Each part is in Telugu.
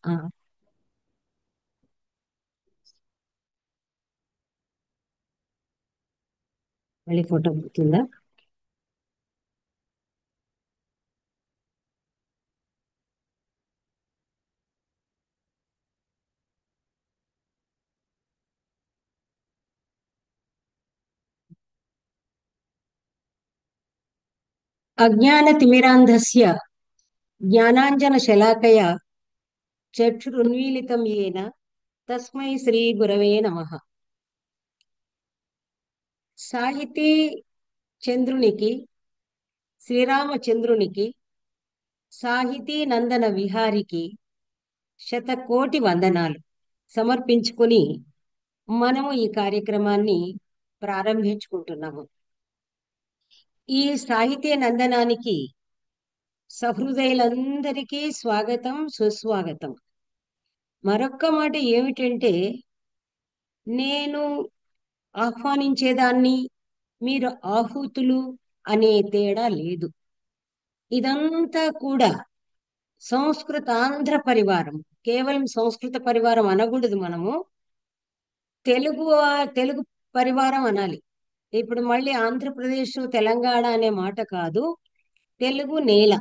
ఆ, మళ్ళీ ఫోటో పుట్టిందా? అజ్ఞాన తిమిరాంధస్య జ్ఞానాంజన శలాకయ చక్షురున్మీలితం ఏన తస్మై శ్రీ గురవే నమః. సాహితీ చంద్రునికి, శ్రీరామచంద్రునికి, సాహితీ నందన విహారికి శతకోటి వందనాలు సమర్పించుకుని మనము ఈ కార్యక్రమాన్ని ప్రారంభించుకుంటున్నాము. ఈ సాహితీ నందనానికి సహృదయులందరికీ స్వాగతం, సుస్వాగతం. మరొక్క మాట ఏమిటంటే, నేను ఆహ్వానించేదాన్ని, మీరు ఆహూతులు అనే తేడా లేదు. ఇదంతా కూడా సంస్కృతాంధ్ర పరివారం. కేవలం సంస్కృత పరివారం అనకూడదు, మనము తెలుగు తెలుగు పరివారం అనాలి. ఇప్పుడు మళ్ళీ ఆంధ్రప్రదేశ్ తెలంగాణ అనే మాట కాదు, తెలుగు నేల.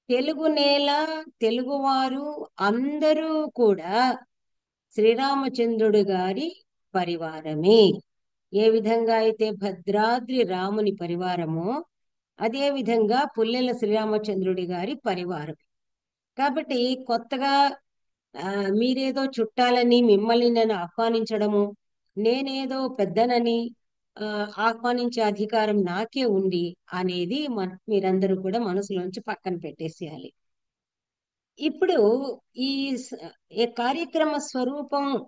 తెలుగు నేల, తెలుగువారు అందరూ కూడా శ్రీరామచంద్రుడు గారి పరివారమే. ఏ విధంగా అయితే భద్రాద్రి రాముని పరివారమో అదే విధంగా పుల్లెల శ్రీరామచంద్రుడి గారి పరివారం. కాబట్టి కొత్తగా ఆ, మీరేదో చుట్టాలని మిమ్మల్ని నేను ఆహ్వానించడము, నేనేదో పెద్దనని ఆ, ఆహ్వానించే అధికారం నాకే ఉంది అనేది మీరందరూ కూడా మనసులోంచి పక్కన పెట్టేసేయాలి. ఇప్పుడు ఈ స- ఈ కార్యక్రమ స్వరూపం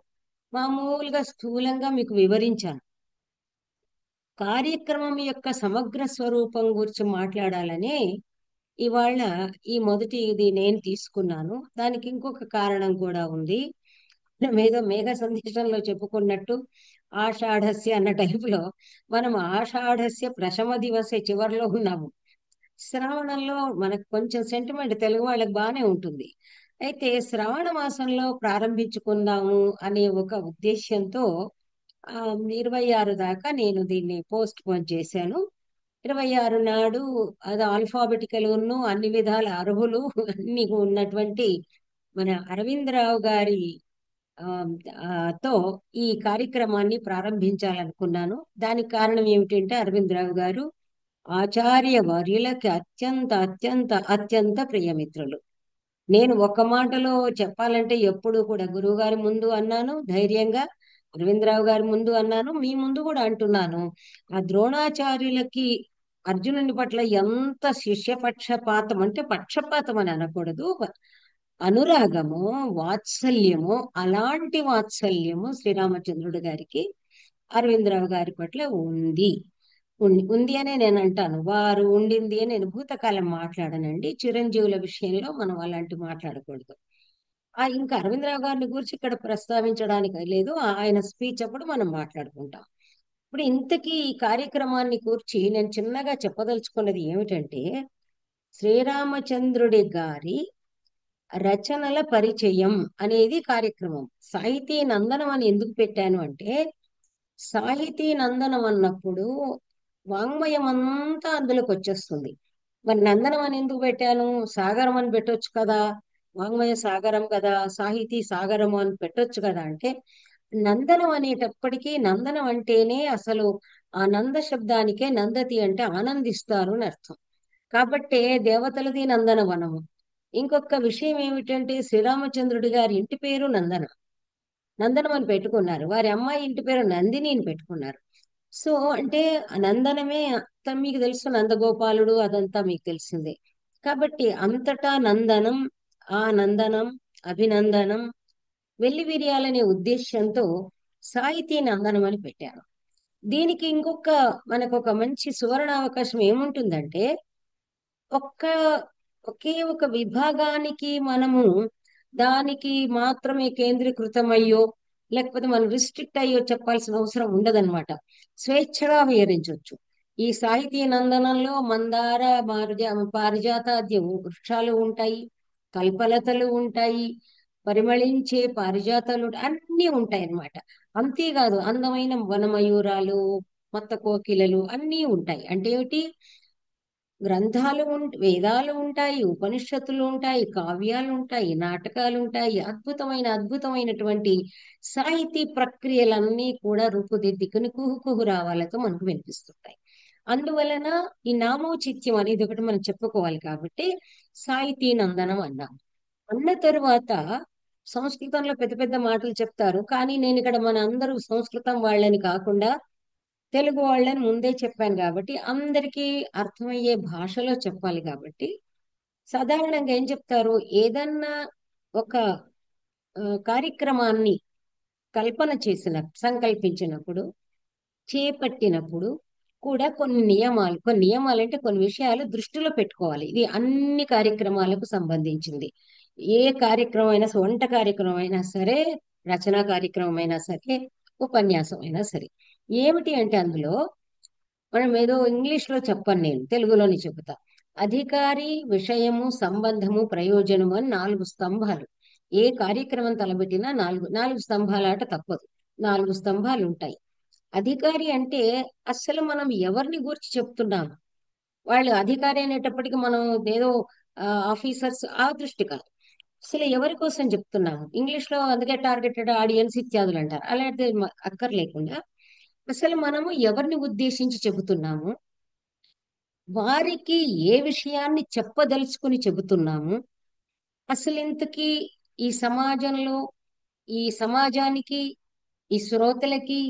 మామూలుగా స్థూలంగా మీకు వివరించాను. కార్యక్రమం యొక్క సమగ్ర స్వరూపం గురించి మాట్లాడాలనే ఇవాళ ఈ మొదటి ఇది నేను తీసుకున్నాను. దానికి ఇంకొక కారణం కూడా ఉంది. మేఘ సందేశంలో చెప్పుకున్నట్టు ఆషాఢస్య అన్న టైపులో మనం ఆషాఢస్య ప్రథమ దివసే చివరిలో ఉన్నాము. శ్రావణంలో మనకు కొంచెం సెంటిమెంట్ తెలుగు వాళ్ళకి బాగానే ఉంటుంది. అయితే శ్రావణ మాసంలో ప్రారంభించుకుందాము అనే ఒక ఉద్దేశ్యంతో 26 దాకా నేను దీన్ని పోస్ట్ పోన్ చేశాను. 26 నాడు అది ఆల్ఫాబెటికల్ ఉన్ను అన్ని విధాల అర్హులు అన్ని ఉన్నటువంటి మన అరవిందరావు గారి ఆ, తో ఈ కార్యక్రమాన్ని ప్రారంభించాలనుకున్నాను. దానికి కారణం ఏమిటంటే అరవిందరావు గారు ఆచార్య వర్యులకి అత్యంత అత్యంత అత్యంత ప్రియమిత్రులు. నేను ఒక మాటలో చెప్పాలంటే ఎప్పుడు కూడా గురువు గారి ముందు అన్నాను ధైర్యంగా, అరవిందరావు గారి ముందు అన్నాను, మీ ముందు కూడా అంటున్నాను. ఆ ద్రోణాచార్యులకి అర్జునుని పట్ల ఎంత శిష్యపక్షపాతం, అంటే పక్షపాతం అని అనకూడదు, అనురాగము, వాత్సల్యము, అలాంటి వాత్సల్యము శ్రీరామచంద్రుడు గారికి అరవిందరావు గారి పట్ల ఉంది. ఉంది అనే నేను అంటాను. వారు ఉండింది అని నేను భూతకాలం మాట్లాడనండి. చిరంజీవుల విషయంలో మనం అలాంటి మాట్లాడకూడదు. ఇంకా అరవిందరావు గారిని గురించి ఇక్కడ ప్రస్తావించడానికి లేదు. ఆయన స్పీచ్ అప్పుడు మనం మాట్లాడుకుంటాం. ఇప్పుడు ఇంతకీ ఈ కార్యక్రమాన్ని కూర్చి నేను చిన్నగా చెప్పదలుచుకున్నది ఏమిటంటే, శ్రీరామచంద్రుడి గారి రచనల పరిచయం అనేది కార్యక్రమం. సాహితీ నందనం అని ఎందుకు పెట్టాను అంటే, సాహితీ నందనం అన్నప్పుడు వాంగ్మయం అంతా అందులోకి వచ్చేస్తుంది. మరి నందనం అని ఎందుకు పెట్టాను? సాగరం అని పెట్టొచ్చు కదా, వాంగ్మయ సాగరం కదా, సాహితీ సాగరం అని పెట్టొచ్చు కదా అంటే, నందనం అనేటప్పటికీ నందనం అంటేనే అసలు ఆ నంద శబ్దానికే నందతి అంటే ఆనందిస్తారు అని అర్థం. కాబట్టే దేవతలది నందనవనము. ఇంకొక విషయం ఏమిటంటే, శ్రీరామచంద్రుడి గారి ఇంటి పేరు నందన. నందనం అని పెట్టుకున్నారు. వారి అమ్మాయి ఇంటి పేరు నందిని అని పెట్టుకున్నారు. సో అంటే ఆ నందనమే మీకు తెలుసు, నందగోపాలుడు అదంతా మీకు తెలిసిందే. కాబట్టి అంతటా నందనం, ఆ నందనం, అభినందనం, వెల్లి విరియాలనే ఉద్దేశ్యంతో సాహితీ నందనం అని పెట్టారు. దీనికి ఇంకొక మనకు ఒక మంచి సువర్ణ అవకాశం ఏముంటుందంటే, ఒక్క ఒకే ఒక విభాగానికి మనము దానికి మాత్రమే కేంద్రీకృతమయ్యో, లేకపోతే మనం రిస్ట్రిక్ట్ అయ్యో చెప్పాల్సిన అవసరం ఉండదన్నమాట. స్వేచ్ఛగా విహరించవచ్చు. ఈ సాహితీ నందనంలో మందార, పారిజాతాది వృక్షాలు ఉంటాయి. కల్పలతలు ఉంటాయి, పరిమళించే పారిజాతాలు అన్నీ ఉంటాయి అన్నమాట. అంతేకాదు అందమైన వనమయూరాలు, మత్త కోకిలలు అన్నీ ఉంటాయి. అంటే ఏమిటి? గ్రంథాలు వేదాలు ఉంటాయి, ఉపనిషత్తులు ఉంటాయి, కావ్యాలు ఉంటాయి, నాటకాలు ఉంటాయి. అద్భుతమైనటువంటి సాహితీ ప్రక్రియలన్నీ కూడా రూపుదిద్దుకుని కుహు రావాలతో మనకు వినిపిస్తుంటాయి. అందువలన ఈ నామౌచిత్యం అనేది ఒకటి మనం చెప్పుకోవాలి కాబట్టి సాహితీ నందనం అన్నాం. అన్న తరువాత సంస్కృతంలో పెద్ద పెద్ద మాటలు చెప్తారు, కానీ నేను ఇక్కడ మన అందరూ సంస్కృతం వాళ్ళని కాకుండా తెలుగు వాళ్ళని ముందే చెప్పాను కాబట్టి అందరికీ అర్థమయ్యే భాషలో చెప్పాలి కాబట్టి సాధారణంగా ఏం చెప్తారు? ఏదన్నా ఒక కార్యక్రమాన్ని సంకల్పించినప్పుడు, చేపట్టినప్పుడు కూడా కొన్ని నియమాలు అంటే కొన్ని విషయాలు దృష్టిలో పెట్టుకోవాలి. ఇది అన్ని కార్యక్రమాలకు సంబంధించింది. ఏ కార్యక్రమం అయినా వంట కార్యక్రమం అయినా సరే, రచనా కార్యక్రమం అయినా సరే, ఉపన్యాసం అయినా సరే. ఏమిటి అంటే అందులో మనం ఏదో ఇంగ్లీష్ లో చెప్పను, నేను తెలుగులోని చెబుతా. అధికారి, విషయము, సంబంధము, ప్రయోజనము అని 4 స్తంభాలు. ఏ కార్యక్రమం తలబెట్టినా నాలుగు నాలుగు స్తంభాల ఆట తప్పదు. 4 స్తంభాలు ఉంటాయి. అధికారి అంటే అసలు మనం ఎవరిని గురించి చెప్తున్నాం? వాళ్ళు అధికారి అనేటప్పటికి మనం ఏదో ఆఫీసర్స్ ఆ దృష్టి కాదు. అసలు ఎవరి కోసం చెప్తున్నాము? ఇంగ్లీష్ లో అందుకే టార్గెటెడ్ ఆడియన్స్ ఇత్యాదులు అంటారు. అలాంటి అక్కర్లేకుండా అసలు మనము ఎవరిని ఉద్దేశించి చెబుతున్నాము, వారికి ఏ విషయాన్ని చెప్పదలుచుకుని చెబుతున్నాము, అసలు ఇంతకీ ఈ సమాజంలో, ఈ సమాజానికి, ఈ శ్రోతలకి,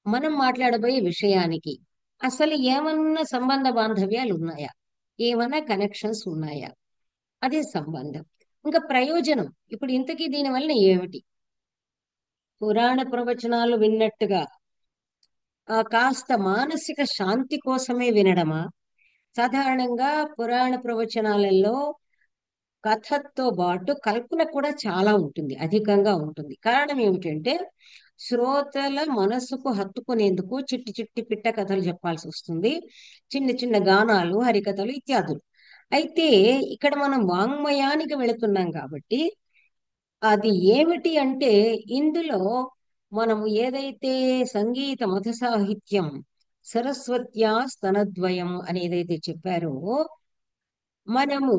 మనం మాట్లాడబోయే విషయానికి అసలు ఏమన్నా సంబంధ బాంధవ్యాలు ఉన్నాయా? ఏమన్నా కనెక్షన్స్ ఉన్నాయా? అదే సంబంధం. ఇంకా ప్రయోజనం. ఇప్పుడు ఇంతకీ దీనివల్ల ఏమిటి? పురాణ ప్రవచనాలు విన్నట్టుగా కాస్త మానసిక శాంతి కోసమే వినడమా? సాధారణంగా పురాణ ప్రవచనాలలో కథతో పాటు కల్పన కూడా చాలా ఉంటుంది, అధికంగా ఉంటుంది. కారణం ఏమిటంటే శ్రోతల మనసుకు హత్తుకునేందుకు చిట్టి చిట్టి పిట్ట కథలు చెప్పాల్సి వస్తుంది, చిన్న చిన్న గానాలు, హరికథలు ఇత్యాదులు. అయితే ఇక్కడ మనం వాంగ్మయానికి వెళుతున్నాం కాబట్టి అది ఏమిటి అంటే ఇందులో మనము ఏదైతే సంగీత మధు సాహిత్యం సరస్వత్యా స్తనద్వయం అని ఏదైతే చెప్పారో, మనము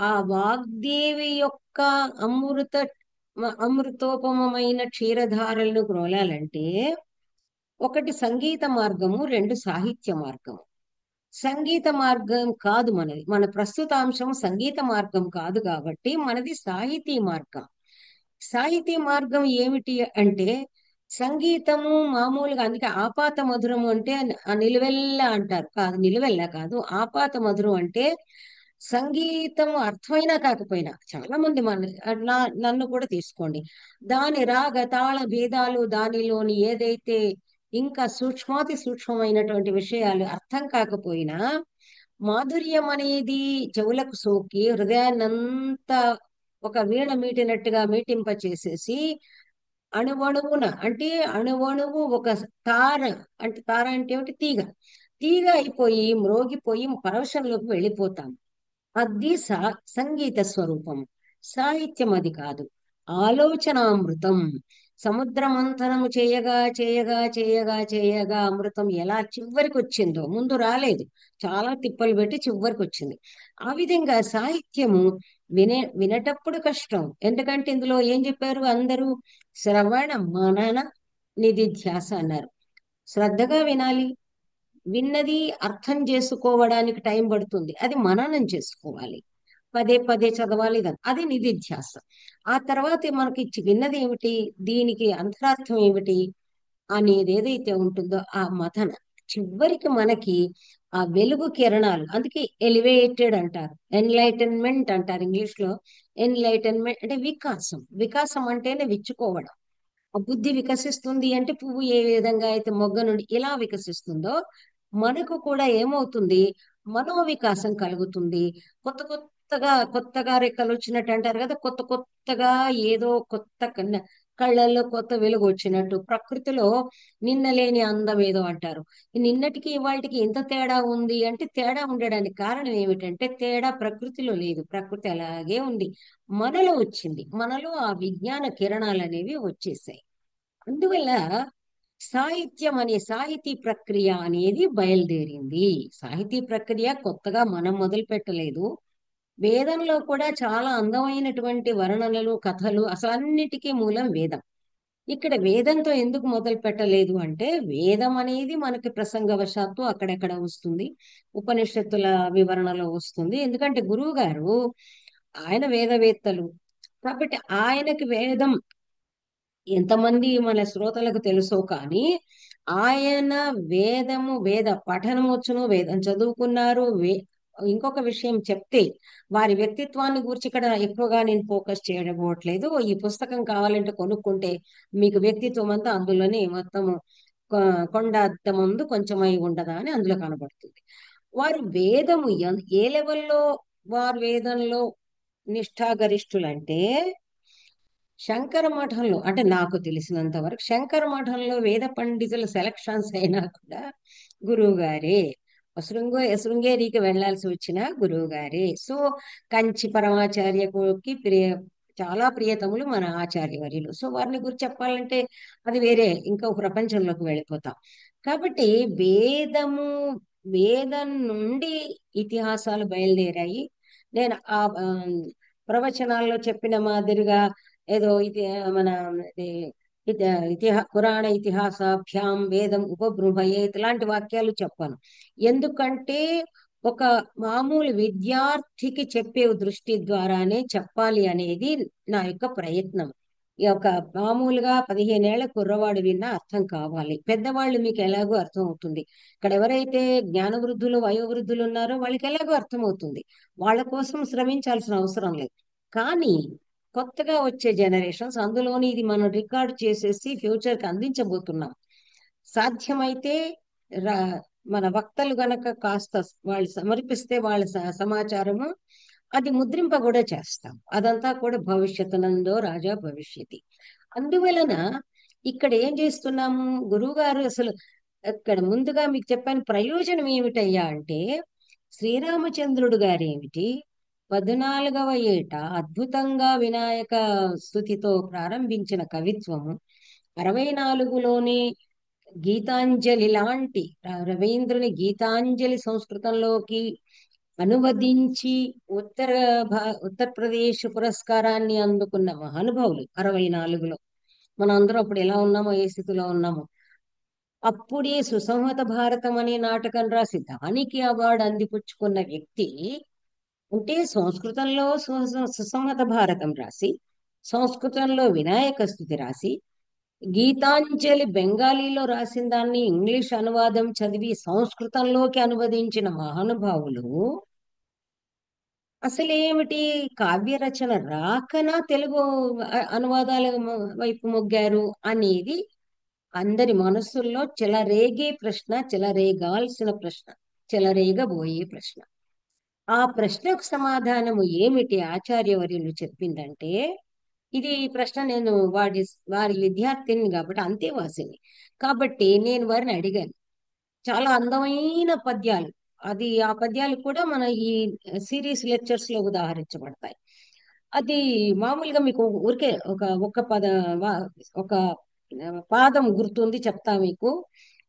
ఆ వాగ్దేవి యొక్క అమృత అమృతోపమైన క్షీరధారలను గ్రోలాలంటే ఒకటి సంగీత మార్గము, రెండు సాహిత్య మార్గము. సంగీత మార్గం కాదు మనది, మన ప్రస్తుత అంశం సంగీత మార్గం కాదు కాబట్టి మనది సాహితీ మార్గం. సాహితీ మార్గం ఏమిటి అంటే సంగీతము మామూలుగా, అందుకే ఆపాత మధురము అంటే ఆ నిలువెల్ల అంటారు. కాదు, నిలువెల్ల కాదు, ఆపాత మధురం అంటే సంగీతం అర్థమైనా కాకపోయినా చాలా మంది నన్ను కూడా తీసుకోండి, దాని రాగ తాళ భేదాలు, దానిలోని ఏదైతే ఇంకా సూక్ష్మాతి సూక్ష్మమైనటువంటి విషయాలు అర్థం కాకపోయినా మాధుర్యం అనేది చెవులకు సోకి హృదయాన్నంతా ఒక వీణ మీటినట్టుగా మీటింప చేసేసి అణువణువున అంటే అణువణువు ఒక తార, అంటే తార అంటే ఏమిటి? తీగ. తీగ అయిపోయి మ్రోగిపోయి పరవశంలోకి వెళ్ళిపోతాం. అది సంగీత స్వరూపం. సాహిత్యం అది కాదు, ఆలోచనామృతం. సముద్ర మంథనము చేయగా అమృతం ఎలా చివరికి వచ్చిందో, ముందు రాలేదు, చాలా తిప్పలు పెట్టి చివరికి వచ్చింది. ఆ విధంగా సాహిత్యము వినేటప్పుడు కష్టం. ఎందుకంటే ఇందులో ఏం చెప్పారు అందరూ? శ్రవణ మనన నిధిధ్యాస అన్నారు. శ్రద్ధగా వినాలి, విన్నది అర్థం చేసుకోవడానికి టైం పడుతుంది, అది మననం చేసుకోవాలి, పదే పదే చదవాలి, అది నిధిధ్యాస. ఆ తర్వాత మనకి విన్నది ఏమిటి, దీనికి అంతరార్థం ఏమిటి అనేది ఏదైతే ఉంటుందో ఆ మథన చివరికి మనకి ఆ వెలుగు కిరణాలు, అందుకే ఎలివేటెడ్ అంటారు, ఎన్లైటన్మెంట్ అంటారు ఇంగ్లీష్ లో. ఎన్లైటన్మెంట్ అంటే వికాసం. వికాసం అంటేనే విచ్చుకోవడం. ఆ బుద్ధి వికసిస్తుంది అంటే పువ్వు ఏ విధంగా అయితే మొగ్గ నుండి ఇలా వికసిస్తుందో మనకు కూడా ఏమవుతుంది? మనోవికాసం కలుగుతుంది. కొత్తగా రెక్కలు వచ్చినట్టు అంటారు కదా, కొత్తగా ఏదో కొత్త కళ్ళల్లో కొత్త వెలుగు వచ్చినట్టు ప్రకృతిలో నిన్న లేని అందం ఏదో అంటారు. ఈ నిన్నటికి ఇవాళకి ఎంత తేడా ఉంది అంటే, తేడా ఉండడానికి కారణం ఏమిటంటే, తేడా ప్రకృతిలో లేదు, ప్రకృతి అలాగే ఉంది, మనలో వచ్చింది, మనలో ఆ విజ్ఞాన కిరణాలు అనేవి వచ్చేసాయి. అందువల్ల సాహిత్యం అనే సాహితీ ప్రక్రియ అనేది బయలుదేరింది. సాహితీ ప్రక్రియ కొత్తగా మనం మొదలు పెట్టలేదు. వేదంలో కూడా చాలా అందమైనటువంటి వర్ణనలు, కథలు, అసలు అన్నిటికీ మూలం వేదం. ఇక్కడ వేదంతో ఎందుకు మొదలు పెట్టలేదు అంటే, వేదం అనేది మనకి ప్రసంగవశాత్తు అక్కడెక్కడ వస్తుంది, ఉపనిషత్తుల వివరణలో వస్తుంది. ఎందుకంటే గురువు గారు ఆయన వేదవేత్తలు కాబట్టి ఆయనకి వేదం ఎంతమంది మన శ్రోతలకు తెలుసో కానీ, ఆయన వేద పఠనం వచ్చును, వేదం చదువుకున్నారు. ఇంకొక విషయం చెప్తే, వారి వ్యక్తిత్వాన్ని గురించి ఇక్కడ ఎక్కువగా నేను ఫోకస్ చేయకపోవట్లేదు. ఈ పుస్తకం కావాలంటే కొనుక్కుంటే మీకు వ్యక్తిత్వం అంతా అందులోనే మొత్తము కొండ అద్దం ముందు కొంచెం అయి ఉండదా అని అందులో కనబడుతుంది. వారు వేదము ఏ లెవెల్లో వారు వేదంలో నిష్ఠాగరిష్ఠులంటే, శంకర మఠంలో అంటే నాకు తెలిసినంత వరకు శంకర మఠంలో వేద పండితుల సెలక్షన్స్ అయినా కూడా గురువు గారే. శృంగేరికి వెళ్లాల్సి వచ్చిన గురువు గారే. సో కంచి పరమాచార్యకి చాలా ప్రియతములు మన ఆచార్యవర్యులు. సో వారిని గురించి చెప్పాలంటే అది వేరే ఇంకో ప్రపంచంలోకి వెళ్ళిపోతాం. కాబట్టి వేదము వేదం నుండి ఇతిహాసాలు బయలుదేరాయి. నేను ప్రవచనాల్లో చెప్పిన మాదిరిగా ఏదో ఇది మన ఇది పురాణ ఇతిహాసాభ్యాం వేదం ఉపబృంహయే ఇలాంటి వాక్యాలు చెప్పాను. ఎందుకంటే ఒక మామూలు విద్యార్థికి చెప్పే దృష్టి ద్వారానే చెప్పాలి అనేది నా యొక్క ప్రయత్నం. ఈ యొక్క మామూలుగా 15 ఏళ్ల కుర్రవాడు విన్నా అర్థం కావాలి, పెద్దవాళ్ళు మీకు ఎలాగో అర్థం అవుతుంది. ఇక్కడ ఎవరైతే జ్ఞానవృద్ధులు వయోవృద్ధులు ఉన్నారో వాళ్ళకి ఎలాగో అర్థం అవుతుంది, వాళ్ళ కోసం శ్రమించాల్సిన అవసరం లేదు. కానీ కొత్తగా వచ్చే జనరేషన్స్ అందులోని ఇది మనం రికార్డ్ చేసేసి ఫ్యూచర్కి అందించబోతున్నాం. సాధ్యమైతే రా మన వక్తలు గనక కాస్త వాళ్ళు సమర్పిస్తే వాళ్ళ సమాచారము అది ముద్రింప కూడా చేస్తాం. అదంతా కూడా భవిష్యత్తునందో రాజా భవిష్యతి. అందువలన ఇక్కడ ఏం చేస్తున్నాము, గురువు గారు అసలు ఇక్కడ ముందుగా మీకు చెప్పాను ప్రయోజనం ఏమిటయ్యా అంటే, శ్రీరామచంద్రుడు గారేమిటి 14వ ఏట అద్భుతంగా వినాయక స్తుతితో ప్రారంభించిన కవిత్వము 64లోనే గీతాంజలి లాంటి రవీంద్రుని గీతాంజలి సంస్కృతంలోకి అనువదించి ఉత్తరప్రదేశ్ పురస్కారాన్ని అందుకున్న మహానుభావులు 64లో. మనం అందరం అప్పుడు ఎలా ఉన్నామో, ఏ స్థితిలో ఉన్నామో. అప్పుడే సుసంహత భారతం అనే నాటకం రాసి దానికి అవార్డు అందిపుచ్చుకున్న వ్యక్తి అంటే, సంస్కృతంలో సుసంహత భారతం రాసి, సంస్కృతంలో వినాయక స్తుతి రాసి, గీతాంజలి బెంగాలీలో రాసిన దాన్ని ఇంగ్లీష్ అనువాదం చదివి సంస్కృతంలోకి అనువదించిన మహానుభావులు అసలేమిటి కావ్య రచన రాకనా తెలుగు అనువాదాల వైపు మొగ్గారు అనేది అందరి మనసుల్లో చెలరేగే ప్రశ్న, చెలరేగాల్సిన ప్రశ్న, చెలరేగబోయే ప్రశ్న. ఆ ప్రశ్నకు సమాధానము ఏమిటి ఆచార్యవర్యులు చెప్పిందంటే, ఇది ప్రశ్న నేను వారి విద్యార్థిని కాబట్టి అంతేవాసిని కాబట్టి నేను వారిని అడిగాను. చాలా అందమైన పద్యాలు, ఆ పద్యాలు కూడా మన ఈ సిరీస్ లెక్చర్స్ లో ఉదాహరించబడతాయి. అది మామూలుగా మీకు ఊరికే ఒక ఒక పాదం గుర్తుంది చెప్తా మీకు.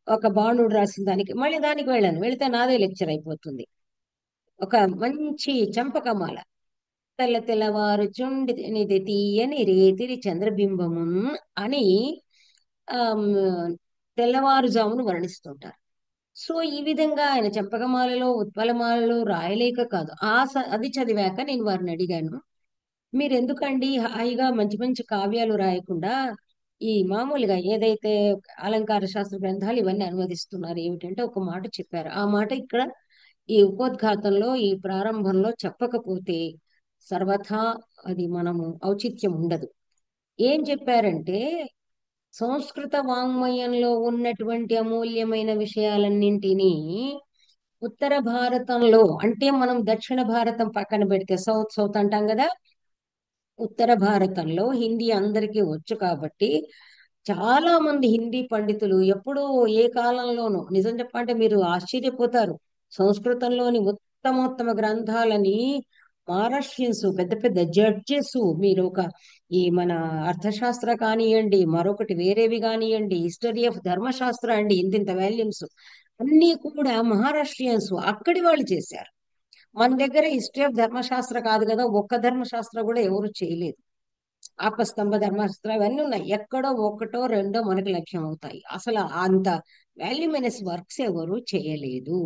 ఒక బాణుడు రాసిన దానికి మళ్ళీ దానికి వెళ్తే నాదే లెక్చర్ అయిపోతుంది. ఒక మంచి చంపకమాల, తెల్ల తెల్లవారు చుండినిది తీయని రేతిరి చంద్రబింబము అని ఆమ్, తెల్లవారుజామును వర్ణిస్తుంటారు. సో ఈ విధంగా ఆయన చంపకమాలలో ఉత్పలమాలలో రాయలేక కాదు, అది చదివాక నేను వారిని అడిగాను, మీరు ఎందుకండి హాయిగా మంచి మంచి కావ్యాలు రాయకుండా ఈ మామూలుగా ఏదైతే అలంకార శాస్త్ర గ్రంథాలు ఇవన్నీ అనువదిస్తున్నారు ఏమిటంటే ఒక మాట చెప్పారు. ఆ మాట ఇక్కడ ఈ ఉపోద్ఘాతంలో ఈ ప్రారంభంలో చెప్పకపోతే సర్వథా అది మనము ఔచిత్యం ఉండదు. ఏం చెప్పారంటే, సంస్కృత వాంగ్మయంలో ఉన్నటువంటి అమూల్యమైన విషయాలన్నింటినీ ఉత్తర భారతంలో అంటే మనం దక్షిణ భారతం పక్కన పెడితే సౌత్ సౌత్ అంటాం కదా, ఉత్తర భారతంలో హిందీ అందరికీ వచ్చు కాబట్టి చాలా మంది హిందీ పండితులు ఎప్పుడో ఏ కాలంలోనూ, నిజం చెప్పంటే మీరు ఆశ్చర్యపోతారు, సంస్కృతంలోని ఉత్తమోత్తమ గ్రంథాలని మహారాష్ట్రియన్స్ పెద్ద పెద్ద జడ్జెస్, మీరు ఒక ఈ మన అర్థశాస్త్ర కానివ్వండి, మరొకటి వేరేవి కానివ్వండి, హిస్టరీ ఆఫ్ ధర్మశాస్త్ర అండి, ఇంతింత వాల్యూమ్స్ అన్నీ కూడా మహారాష్ట్రియన్స్ అక్కడి వాళ్ళు చేశారు. మన దగ్గర హిస్టరీ ఆఫ్ ధర్మశాస్త్ర కాదు కదా, ఒక్క ధర్మశాస్త్ర కూడా ఎవరు చేయలేదు. ఆపస్తంభ ధర్మాస్త్రం ఇవన్నీ ఉన్నాయి, ఎక్కడో ఒకటో రెండో మనకు లక్ష్యం అవుతాయి. అసలు అంత వాల్యూమినస్ వర్క్స్ ఎవరు చేయలేదు.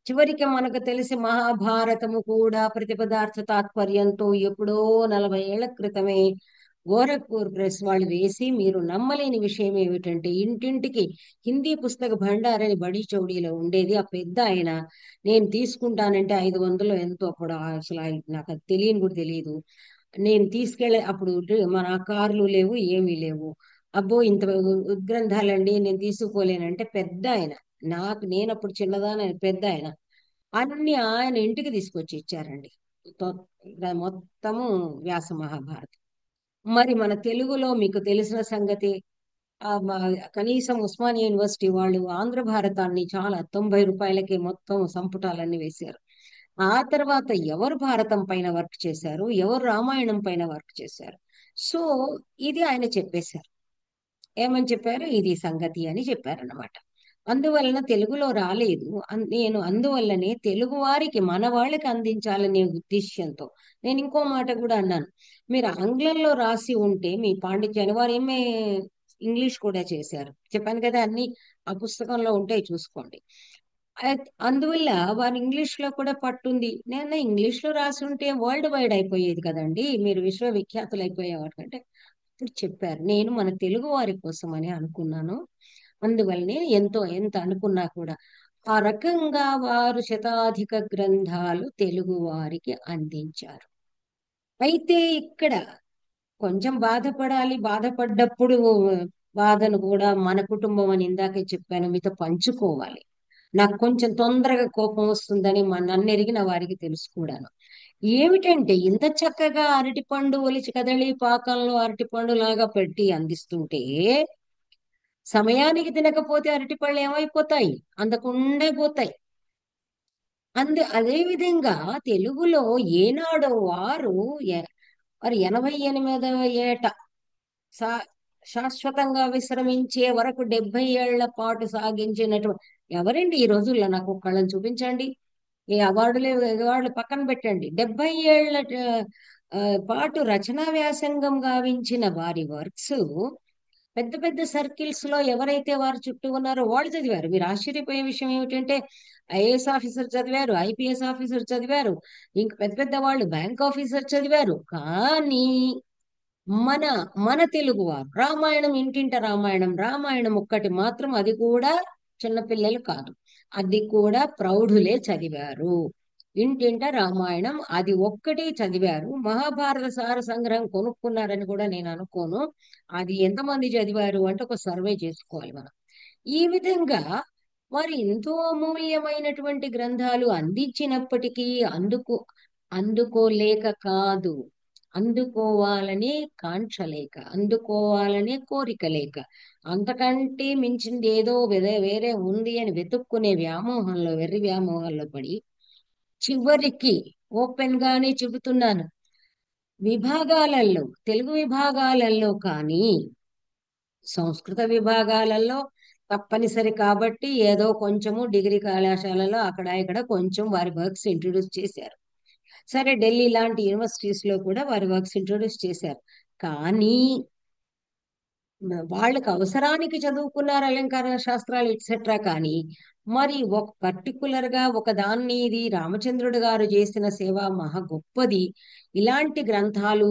చివరికి మనకు తెలిసి మహాభారతము కూడా ప్రతిపదార్థ తాత్పర్యంతో ఎప్పుడో 40 ఏళ్ల క్రితమే గోరఖ్పూర్ ప్రెస్ వాళ్ళు వేసి, మీరు నమ్మలేని విషయం ఏమిటంటే ఇంటింటికి హిందీ పుస్తక భండారని బడి చౌడీలో ఉండేది. ఆ పెద్ద ఆయన నేను తీసుకుంటానంటే 500 ఎంతో అప్పుడు, అసలు నాకు అది తెలియని కూడా తెలియదు. నేను తీసుకెళ్ళే అప్పుడు మన కార్లు లేవు, ఏమీ లేవు. అబ్బో ఇంత ఉద్గ్రంథాలండి నేను తీసుకుపోలేనంటే పెద్ద ఆయన, నేను అప్పుడు చిన్నదాని, పెద్ద ఆయన అన్ని ఆయన ఇంటికి తీసుకొచ్చి ఇచ్చారండి. మొత్తము వ్యాస మహాభారతం. మరి మన తెలుగులో మీకు తెలిసిన సంగతి, కనీసం ఉస్మానియా యూనివర్సిటీ వాళ్ళు ఆంధ్ర భారతాన్ని చాలా 90 రూపాయలకి మొత్తం సంపుటాలన్నీ వేశారు. ఆ తర్వాత ఎవరు భారతం పైన వర్క్ చేశారు, ఎవరు రామాయణం పైన వర్క్ చేశారు. సో ఇది ఆయన చెప్పేశారు. ఏమని చెప్పారు, ఇది సంగతి అని చెప్పారన్నమాట. అందువలన తెలుగులో రాలేదు. నేను అందువల్లనే తెలుగు వారికి, మన వాళ్ళకి అందించాలనే ఉద్దేశ్యంతో నేను ఇంకో మాట కూడా అన్నాను. మీరు ఆంగ్లంలో రాసి ఉంటే మీ పాండిత్యాన్ని, వారు ఏమే ఇంగ్లీష్ కూడా చేశారు చెప్పాను కదా, అన్ని ఆ పుస్తకంలో ఉంటాయి చూసుకోండి. అందువల్ల వారు ఇంగ్లీష్ లో కూడా పట్టుంది. నేను ఇంగ్లీష్ లో రాసి ఉంటే వరల్డ్ వైడ్ అయిపోయేది కదండి, మీరు విశ్వవిఖ్యాతులు అయిపోయేవారు అంటే ఇప్పుడు చెప్పారు. నేను మన తెలుగు వారి కోసం అని అనుకున్నాను. అందువల్లనే ఎంత అనుకున్నా కూడా ఆ రకంగా వారు శతాధిక గ్రంథాలు తెలుగు వారికి అందించారు. అయితే ఇక్కడ కొంచెం బాధపడాలి. బాధపడ్డప్పుడు బాధను కూడా మన కుటుంబం అని ఇందాకే చెప్పాను మీతో పంచుకోవాలి. నాకు కొంచెం తొందరగా కోపం వస్తుందని నన్ను ఎరిగిన వారికి తెలుసు కూడాను. ఏమిటంటే ఇంత చక్కగా అరటిపండు ఒలిచి కదలి పాకంలో అరటిపండు లాగా పెట్టి అందిస్తుంటే, సమయానికి తినకపోతే అరటిపళ్ళు ఏమైపోతాయి, అందకుండా పోతాయి. అదే విధంగా తెలుగులో ఏనాడో వారు వారు 88వ ఏట సా శాశ్వతంగా విశ్రమించే వరకు 70 ఏళ్ల పాటు సాగించినటువంటి ఎవరండి ఈ రోజుల్లో, నాకు ఒక్కళ్ళని చూపించండి. ఈ అవార్డులు పక్కన పెట్టండి. 70 ఏళ్ల ఆ, పాటు రచనా వ్యాసంగం గావించిన వారి వర్క్స్ పెద్ద పెద్ద సర్కిల్స్ లో ఎవరైతే వారి చుట్టూ ఉన్నారో వాళ్ళు చదివారు. మీరు ఆశ్చర్యపోయే విషయం ఏమిటంటే ఐఏఎస్ ఆఫీసర్ చదివారు, ఐపీఎస్ ఆఫీసర్ చదివారు, ఇంక పెద్ద పెద్ద వాళ్ళు బ్యాంక్ ఆఫీసర్ చదివారు. కానీ మన మన తెలుగువారు రామాయణం, ఇంటింట రామాయణం, రామాయణం ఒక్కటి మాత్రం, అది కూడా చిన్నపిల్లలు కాదు, అది కూడా ప్రౌఢులే చదివారు. ఇంటింట రామాయణం అది ఒక్కటి చదివారు. మహాభారత సార సంగ్రహం కొనుక్కున్నారని కూడా నేను అనుకోను. అది ఎంతమంది చదివారు అంటే ఒక సర్వే చేసుకోవాలి మనం. ఈ విధంగా వారు ఎంతో అమూల్యమైనటువంటి గ్రంథాలు అందించినప్పటికీ అందుకోలేక కాదు, అందుకోవాలనే కాంక్ష లేక, అందుకోవాలనే కోరిక లేక, అంతకంటే మించింది ఏదో వేరే ఉంది అని వెతుక్కునే వ్యామోహంలో, వెర్రి వ్యామోహంలో పడి చివరికి ఓపెన్ గానే చెబుతున్నాను, విభాగాలలో, తెలుగు విభాగాలలో కానీ సంస్కృత విభాగాలలో తప్పనిసరి కాబట్టి ఏదో కొంచెము డిగ్రీ కళాశాలలో అక్కడ ఇక్కడ కొంచెం వారి వర్క్స్ ఇంట్రొడ్యూస్ చేశారు. సరే ఢిల్లీ లాంటి యూనివర్సిటీస్ లో కూడా వారి వర్క్స్ ఇంట్రొడ్యూస్ చేశారు. కానీ వాళ్ళకి అవసరానికి చదువుకున్నారు అలంకార శాస్త్రాలు ఎట్సెట్రా. కానీ మరి ఒక పర్టికులర్ గా ఒక దాన్ని, ఇది రామచంద్రుడు గారు చేసిన సేవ మహా గొప్పది, ఇలాంటి గ్రంథాలు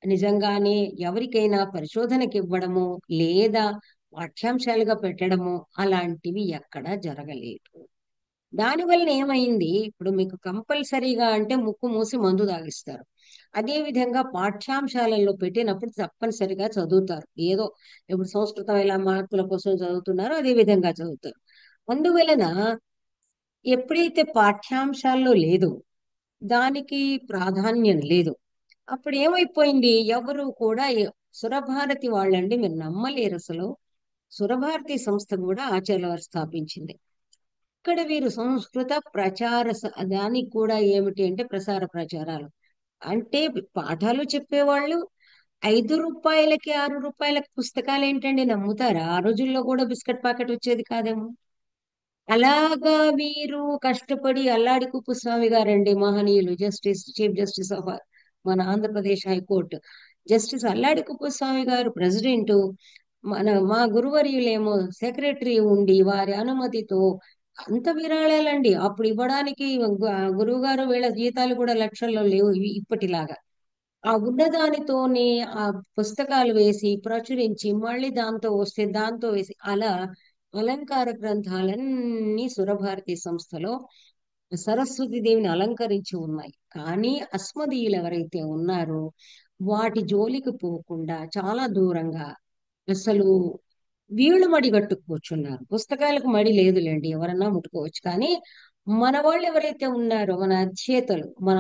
నిజంగానే ఎవరికైనా పరిశోధనకి ఇవ్వడము లేదా పాఠ్యాంశాలుగా పెట్టడము అలాంటివి ఎక్కడా జరగలేదు. దానివల్ల ఏమైంది, ఇప్పుడు మీకు కంపల్సరీగా అంటే ముక్కు మూసి మందు తాగిస్తారు. అదే విధంగా పాఠ్యాంశాలలో పెట్టినప్పుడు తప్పనిసరిగా చదువుతారు. ఏదో ఇప్పుడు సంస్కృతం ఎలా మార్కుల కోసం చదువుతున్నారో అదే విధంగా చదువుతారు. అందువలన ఎప్పుడైతే పాఠ్యాంశాల్లో లేదు, దానికి ప్రాధాన్యం లేదు, అప్పుడు ఏమైపోయింది, ఎవరు కూడా సురభారతి వాళ్ళండి, మీరు నమ్మలేరు అసలు. సురభారతి సంస్థ కూడా ఆచార్య వారు స్థాపించింది. ఇక్కడ వీరు సంస్కృత దానికి కూడా ఏమిటి అంటే ప్రసార ప్రచారాలు అంటే పాఠాలు చెప్పేవాళ్ళు. 5 రూపాయలకి 6 రూపాయలకి పుస్తకాలు ఏంటండి, నమ్ముతారా? ఆ రోజుల్లో కూడా బిస్కెట్ ప్యాకెట్ వచ్చేది కాదేమో. అలాగా వీరు కష్టపడి అల్లాడి కుప్పస్వామి గారండి, మహనీయులు, చీఫ్ జస్టిస్ ఆఫ్ మన ఆంధ్రప్రదేశ్ హైకోర్టు జస్టిస్ అల్లాడి కుప్పస్వామి గారు ప్రెసిడెంట్, మా గురువర్యులేమో సెక్రటరీ ఉండి వారి అనుమతితో అంత విరాళాలండి. అప్పుడు ఇవ్వడానికి గురువు గారు వీళ్ళ జీతాలు కూడా లక్షల్లో లేవు ఇప్పటిలాగా. ఆ ఉన్నదానితోనే ఆ పుస్తకాలు వేసి ప్రచురించి మళ్ళీ దాంతో వస్తే దాంతో వేసి అలా అలంకార గ్రంథాలన్నీ సురభారతి సంస్థలో సరస్వతి దేవిని అలంకరించి ఉన్నాయి. కానీ అస్మదీయులు ఎవరైతే ఉన్నారో వాటి జోలికి పోకుండా చాలా దూరంగా అసలు వీళ్ళు మడి కట్టుకు కూర్చున్నారు. పుస్తకాలకు మడి లేదులేండి, ఎవరన్నా ముట్టుకోవచ్చు. కానీ మన వాళ్ళు ఎవరైతే ఉన్నారో, మన అధ్యేతలు, మన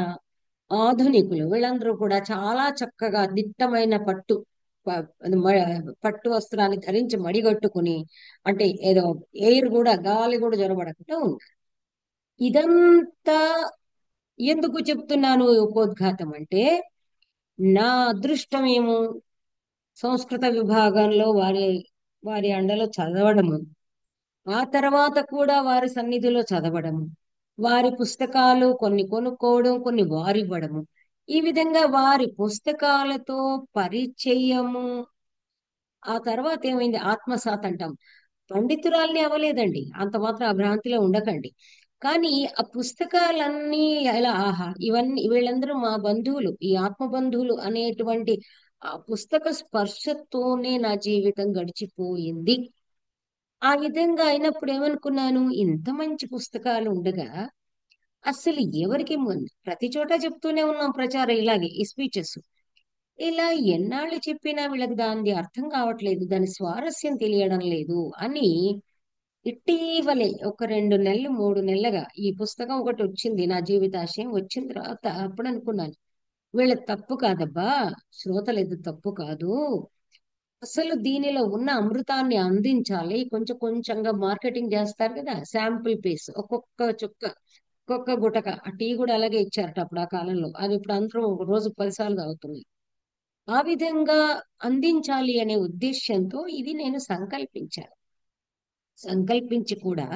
ఆధునికులు, వీళ్ళందరూ కూడా చాలా చక్కగా దిట్టమైన ప- పట్టు వస్త్రాన్ని ధరించి మడిగట్టుకుని, అంటే ఏదో ఎయిర్ కూడా, గాలి కూడా జొరబడకుండా ఉంది. ఇదంతా ఎందుకు చెప్తున్నాను ఉపోద్ఘాతం అంటే, నా అదృష్టమేమో సంస్కృత విభాగంలో వారి అండలో చదవడము, ఆ తర్వాత కూడా వారి సన్నిధిలో చదవడము, వారి పుస్తకాలు కొన్ని కొనుక్కోవడం, కొన్ని వారివ్వడము, ఈ విధంగా వారి పుస్తకాలతో పరిచయము. ఆ తర్వాత ఏమైంది, ఆత్మసాత్ అంటాం. పండితురాల్ని అవ్వలేదండి, అంత మాత్రం ఆ భ్రాంతిలో ఉండకండి. కానీ ఆ పుస్తకాలన్నీ ఎలా, ఆహా, ఇవన్నీ వీళ్ళందరూ మా బంధువులు, ఈ ఆత్మ బంధువులు అనేటువంటి ఆ పుస్తక స్పర్శతోనే నా జీవితం గడిచిపోయింది. ఆ విధంగా అయినప్పుడు ఏమనుకున్నాను, ఇంత మంచి పుస్తకాలు ఉండగా అసలు ఎవరికి ప్రతి చోట చెప్తూనే ఉన్నాం ప్రచారం, ఇలాగే ఈ స్పీచెస్. ఇలా ఎన్నాళ్ళు చెప్పినా వీళ్ళకి దాని అర్థం కావట్లేదు, దాని స్వారస్యం తెలియడం లేదు అని ఇటీవలే ఒక 2 నెలలు 3 నెలలుగా ఈ పుస్తకం ఒకటి వచ్చింది, నా జీవితాశయం వచ్చిన తర్వాత అప్పుడు అనుకున్నాను, వీళ్ళ తప్పు కాదబ్బా, శ్రోతలేదు తప్పు కాదు, అసలు దీనిలో ఉన్న అమృతాన్ని అందించాలి. కొంచెం కొంచెంగా మార్కెటింగ్ చేస్తారు కదా, శాంపుల్ పీస్, ఒక్కొక్క చుక్క, ఒక్కొక్క గుటక. ఆ టీ కూడా అలాగే ఇచ్చారట అప్పుడు ఆ కాలంలో, అది ఇప్పుడు అందరూ రోజు 10 సార్లు తాగుతుంది. ఆ విధంగా అందించాలి అనే ఉద్దేశ్యంతో ఇది నేను సంకల్పించాను. సంకల్పించి కూడా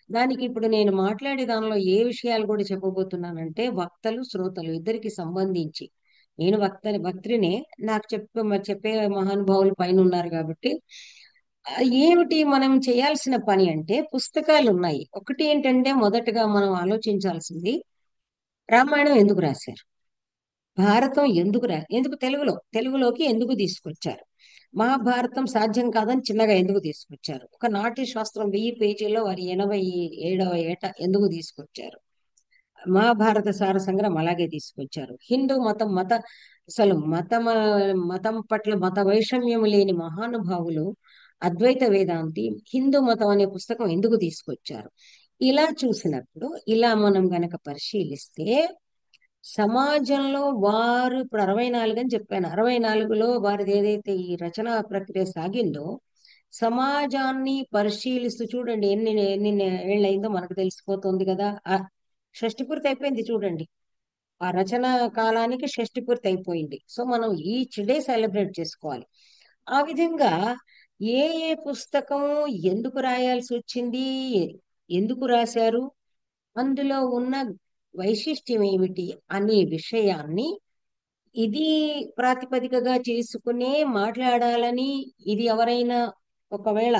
దానికి ఇప్పుడు నేను మాట్లాడే దానిలో ఏ విషయాలు కూడా చెప్పబోతున్నానంటే, వక్తలు శ్రోతలు ఇద్దరికి సంబంధించి. నేను వక్త్రినే, నాకు చెప్పే మహానుభావులు పైన ఉన్నారు కాబట్టి ఏమిటి మనం చేయాల్సిన పని అంటే, పుస్తకాలు ఉన్నాయి. ఒకటి ఏంటంటే, మొదటగా మనం ఆలోచించాల్సింది, రామాయణం ఎందుకు రాశారు, భారతం ఎందుకు తెలుగులోకి ఎందుకు తీసుకొచ్చారు, మహాభారతం సాధ్యం కాదని చిన్నగా ఎందుకు తీసుకొచ్చారు, ఒక నాట్య శాస్త్రం 1000 పేజీల్లో వారి 87వ ఏట ఎందుకు తీసుకొచ్చారు, మహాభారత సార సంగ్రహం అలాగే తీసుకొచ్చారు. హిందూ అసలు మతం పట్ల మత వైషమ్యం లేని మహానుభావులు అద్వైత వేదాంతి హిందూ మతం అనే పుస్తకం ఎందుకు తీసుకొచ్చారు. ఇలా చూసినప్పుడు, ఇలా మనం గనక పరిశీలిస్తే సమాజంలో వారు ఇప్పుడు 64 అని చెప్పాను, 64లో వారిది ఏదైతే ఈ రచనా ప్రక్రియ సాగిందో, సమాజాన్ని పరిశీలిస్తూ చూడండి ఎన్ని ఎన్ని ఏళ్ళయిందో మనకు తెలిసిపోతుంది కదా. ఆ షష్టి పూర్తి అయిపోయింది చూడండి, ఆ రచన కాలానికి షష్టి పూర్తి అయిపోయింది. సో మనం ఈచ్ డే సెలబ్రేట్ చేసుకోవాలి. ఆ విధంగా ఏ ఏ పుస్తకం ఎందుకు రాయాల్సి వచ్చింది, ఎందుకు రాశారు, అందులో ఉన్న వైశిష్ట్యం ఏమిటి అనే విషయాన్ని ఇది ప్రాతిపదికగా చేసుకునే మాట్లాడాలని, ఇది ఎవరైనా ఒకవేళ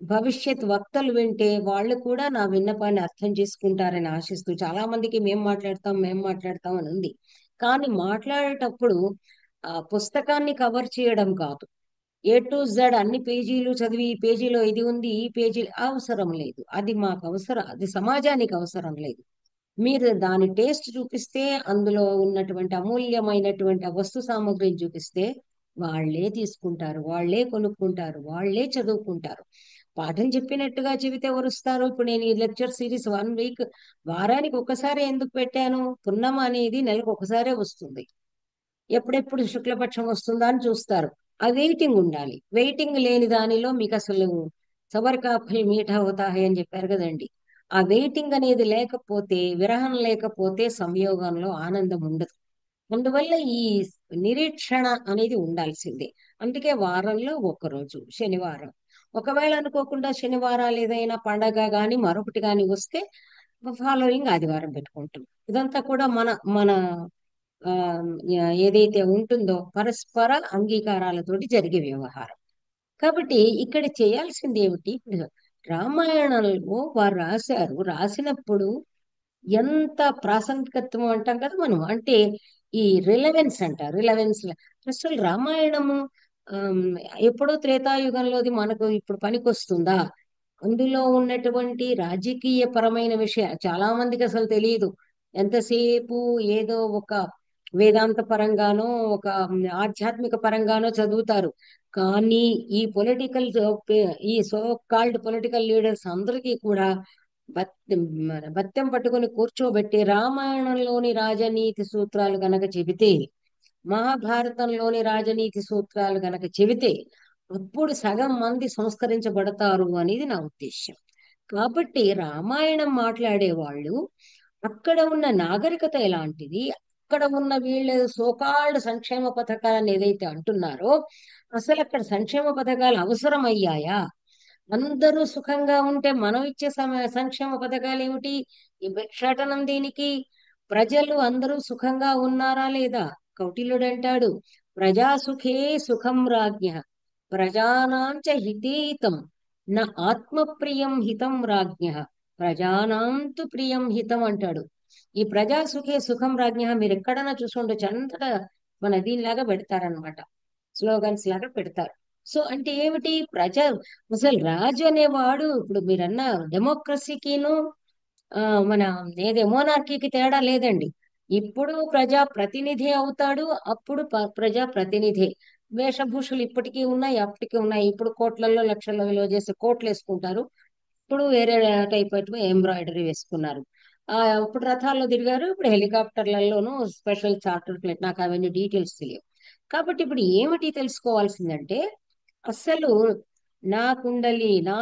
భవిష్యత్ వక్తలు వింటే వాళ్ళు కూడా నా విన్నపాన్ని అర్థం చేసుకుంటారని ఆశిస్తూ, చాలా మందికి మేం మాట్లాడతాం అని ఉంది. కానీ మాట్లాడేటప్పుడు ఆ పుస్తకాన్ని కవర్ చేయడం కాదు, A to Z అన్ని పేజీలు చదివి ఈ పేజీలో ఇది ఉంది, ఈ పేజీలు అవసరం లేదు. అది మాకు అవసరం, అది సమాజానికి అవసరం లేదు. మీరు దాని టేస్ట్ చూపిస్తే, అందులో ఉన్నటువంటి అమూల్యమైనటువంటి ఆ వస్తు సామగ్రిని చూపిస్తే వాళ్ళే తీసుకుంటారు, వాళ్ళే కొనుక్కుంటారు, వాళ్ళే చదువుకుంటారు. పాఠం చెప్పినట్టుగా చెబితే ఎవరుస్తారు. ఇప్పుడు నేను ఈ లెక్చర్ సిరీస్ 1 వీక్, వారానికి ఒకసారి ఎందుకు పెట్టాను, పున్నమ అనేది నెలకు ఒకసారే వస్తుంది. ఎప్పుడెప్పుడు శుక్లపక్షం వస్తుందా అని చూస్తారు. ఆ వెయిటింగ్ ఉండాలి. వెయిటింగ్ లేని దానిలో మీకు అసలు సబర్ కా ఫల్ మీఠా హోతా హై అని చెప్పారు కదండి. ఆ వెయిటింగ్ అనేది లేకపోతే, విరహం లేకపోతే సంయోగంలో ఆనందం ఉండదు. అందువల్ల ఈ నిరీక్షణ అనేది ఉండాల్సిందే. అందుకే వారంలో ఒక్కరోజు శనివారం. ఒకవేళ అనుకోకుండా శనివారాలు ఏదైనా పండగ గాని మరొకటి గాని వస్తే ఫాలోయింగ్ ఆదివారం పెట్టుకుంటాం. ఇదంతా కూడా మన మన ఆ ఏదైతే ఉంటుందో పరస్పర అంగీకారాలతోటి జరిగే వ్యవహారం. కాబట్టి ఇక్కడ చేయాల్సింది ఏమిటి? ఇప్పుడు రామాయణంలో వారు రాశారు. రాసినప్పుడు ఎంత ప్రాసంగికత్వం అంటాం కదా మనం. అంటే ఈ రిలవెన్స్ అంటారు. రిలవెన్స్ అసలు రామాయణము ఆమ్, ఎప్పుడో త్రేతాయుగంలోది మనకు ఇప్పుడు పనికొస్తుందా? అందులో ఉన్నటువంటి రాజకీయ పరమైన విషయం చాలా మందికి అసలు తెలియదు. ఎంతసేపు ఏదో ఒక వేదాంత పరంగానో ఒక ఆధ్యాత్మిక పరంగానో చదువుతారు. కానీ ఈ పొలిటికల్ ఈ సో కాల్డ్ పొలిటికల్ లీడర్స్ అందరికీ కూడా బత్తెం పట్టుకొని కూర్చోబెట్టి రామాయణంలోని రాజనీతి సూత్రాలు గనక చెబితే, మహాభారతంలోని రాజనీతి సూత్రాలు గనక చెబితే అప్పుడు సగం మంది సంస్కరించబడతారు అనేది నా ఉద్దేశ్యం. కాబట్టి రామాయణం మాట్లాడేవాళ్ళు అక్కడ ఉన్న నాగరికత ఎలాంటిది, అక్కడ ఉన్న వీళ్ళ సోకాల్డ్ సంక్షేమ పథకాలను ఏదైతే అంటున్నారో అసలు అక్కడ సంక్షేమ పథకాలు అవసరమయ్యాయా? అందరూ సుఖంగా ఉంటే మనం ఇచ్చే సంక్షేమ పథకాలు ఏమిటి? ఈ భిక్షాటనం దీనికి? ప్రజలు అందరూ సుఖంగా ఉన్నారా లేదా? కౌటిల్యుడు అంటాడు, ప్రజా సుఖే సుఖం రాజ్ఞ ప్రజానాం చ హితేహితం నా ఆత్మప్రియం హితం రాజ్ఞ ప్రజానాం తు ప్రియం హితం అంటాడు. ఈ ప్రజా సుఖే సుఖం రాజ్ఞ మీరు ఎక్కడైనా చూసుండొచ్చు. అంతటా మన దీనిలాగా పెడతారనమాట, స్లోగన్స్ లాగా పెడతారు. సో అంటే ఏమిటి? అసలు రాజు అనేవాడు ఇప్పుడు మీరన్న డెమోక్రసీకిను ఆ మన ఏదే మోనార్కీకి తేడా లేదండి. ఇప్పుడు ప్రజా ప్రతినిధి అవుతాడు, అప్పుడు ప్రజా ప్రతినిధి. వేషభూషలు ఇప్పటికీ ఉన్నాయి, అప్పటికీ ఉన్నాయి. ఇప్పుడు కోట్లలో లక్షల్లో విలువ చేసే కోట్లు వేసుకుంటారు. ఇప్పుడు వేరే టైప్ ఎంబ్రాయిడరీ వేసుకున్నారు. ఇప్పుడు రథాల్లో తిరిగారు, ఇప్పుడు హెలికాప్టర్లలోనూ స్పెషల్ చార్టర్ ఫ్లైట్. నాకు అవన్నీ డీటెయిల్స్ తెలియవు. కాబట్టి ఇప్పుడు ఏమిటి తెలుసుకోవాల్సిందంటే అసలు నా కుండలి నా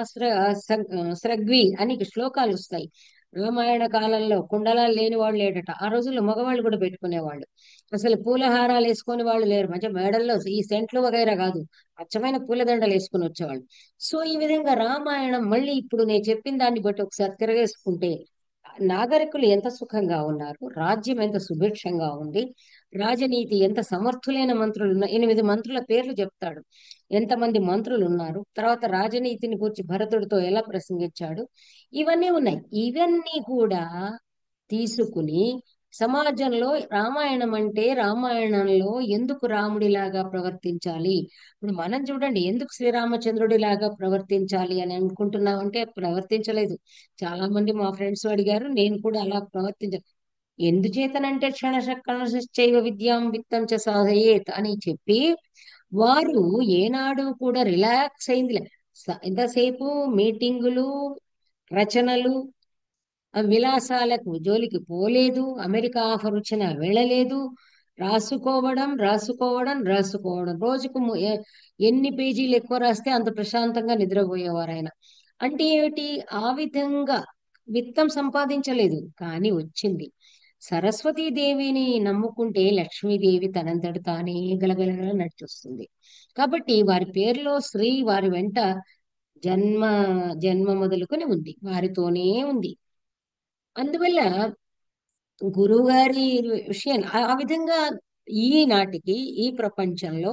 స్రగ్వి అని శ్లోకాలు వస్తాయి. రామాయణ కాలంలో కుండలాలు లేని వాళ్ళు లేడట. ఆ రోజుల్లో మగవాళ్ళు కూడా పెట్టుకునేవాళ్ళు. అసలు పూలహారాలు వేసుకొని వాళ్ళు లేరు. మంచి మేడల్లో ఈ సెంట్లు వగైరా కాదు, అచ్చమైన పూలదండలు వేసుకుని వచ్చేవాళ్ళు. సో ఈ విధంగా రామాయణం మళ్ళీ ఇప్పుడు నేను చెప్పిన దాన్ని బట్టి ఒకసారి తిరగేసుకుంటే నాగరికులు ఎంత సుఖంగా ఉన్నారు, రాజ్యం ఎంత సుభిక్షంగా ఉంది, రాజనీతి ఎంత సమర్థులైన మంత్రులు 8 మంత్రుల పేర్లు చెప్తాడు. ఎంతమంది మంత్రులు ఉన్నారు, తర్వాత రాజనీతిని గురించి భరతుడితో ఎలా ప్రసంగించాడు, ఇవన్నీ ఉన్నాయి. ఇవన్నీ కూడా తీసుకుని సమాజంలో రామాయణం అంటే రామాయణంలో ఎందుకు రాముడిలాగా ప్రవర్తించాలి. ఇప్పుడు మనం చూడండి, ఎందుకు శ్రీరామచంద్రుడిలాగా ప్రవర్తించాలి అని అనుకుంటున్నామంటే ప్రవర్తించలేదు. చాలా మంది మా ఫ్రెండ్స్ అడిగారు, నేను కూడా అలా ఎందుచేతనంటే కణశశ్చైవ విద్యాం విత్తం చ సాధయేత్ అని చెప్పి వారు ఏనాడు కూడా రిలాక్స్ అయిందిలే. ఎంతసేపు మీటింగులు, రచనలు, ఆ విలాసాలకు జోలికి పోలేదు. అమెరికా ఆఫర్ వచ్చినా వెళ్ళలేదు. రాసుకోవడం రాసుకోవడం రాసుకోవడం, రోజుకు ఎన్ని పేజీలు ఎక్కువ రాస్తే అంత ప్రశాంతంగా నిద్రపోయేవారు ఆయన. అంటే ఏమిటి? ఆ విధంగా విత్తం సంపాదించలేదు, కానీ వచ్చింది. సరస్వతీదేవిని నమ్ముకుంటే లక్ష్మీదేవి తనంతట తానే గలగల నడిచొస్తుంది. కాబట్టి వారి పేరులో శ్రీ వారి వెంట జన్మ జన్మ మొదలుకొని ఉంది, వారితోనే ఉంది. అందువల్ల గురువు గారి విషయం ఆ విధంగా ఈనాటికి ఈ ప్రపంచంలో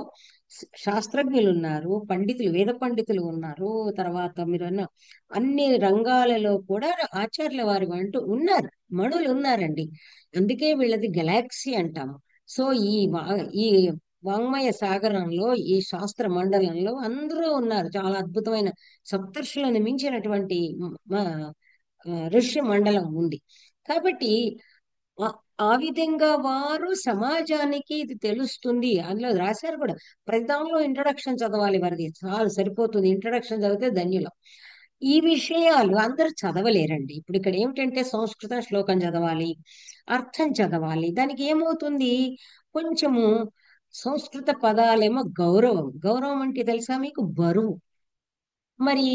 శాస్త్రజ్ఞులు ఉన్నారు, పండితులు, వేద పండితులు ఉన్నారు. తర్వాత మీరు అన్న అన్ని రంగాలలో కూడా ఆచార్యుల వారి అంటూ ఉన్నారు, మణులు ఉన్నారండి. అందుకే వీళ్ళది గెలాక్సీ అంటాము. సో ఈ వాంగ్మయ సాగరంలో, ఈ శాస్త్ర మండలంలో అందరూ ఉన్నారు. చాలా అద్భుతమైన సప్తర్షులను మించినటువంటి ఋష్య మండలం ఉంది. కాబట్టి ఆ ఆ విధంగా వారు సమాజానికి ఇది తెలుస్తుంది. అందులో రాశారు కూడా, ప్రతి దానిలో ఇంట్రడక్షన్ చదవాలి వారిది, చాలు సరిపోతుంది. ఇంట్రడక్షన్ చదివితే ధన్యులం. ఈ విషయాలు అందరూ చదవలేరండి. ఇప్పుడు ఇక్కడ ఏమిటంటే సంస్కృత శ్లోకం చదవాలి, అర్థం చదవాలి. దానికి ఏమవుతుంది, కొంచెము సంస్కృత పదాలేమో గౌరవం. గౌరవం అంటే తెలుసా మీకు? బరువు. మరి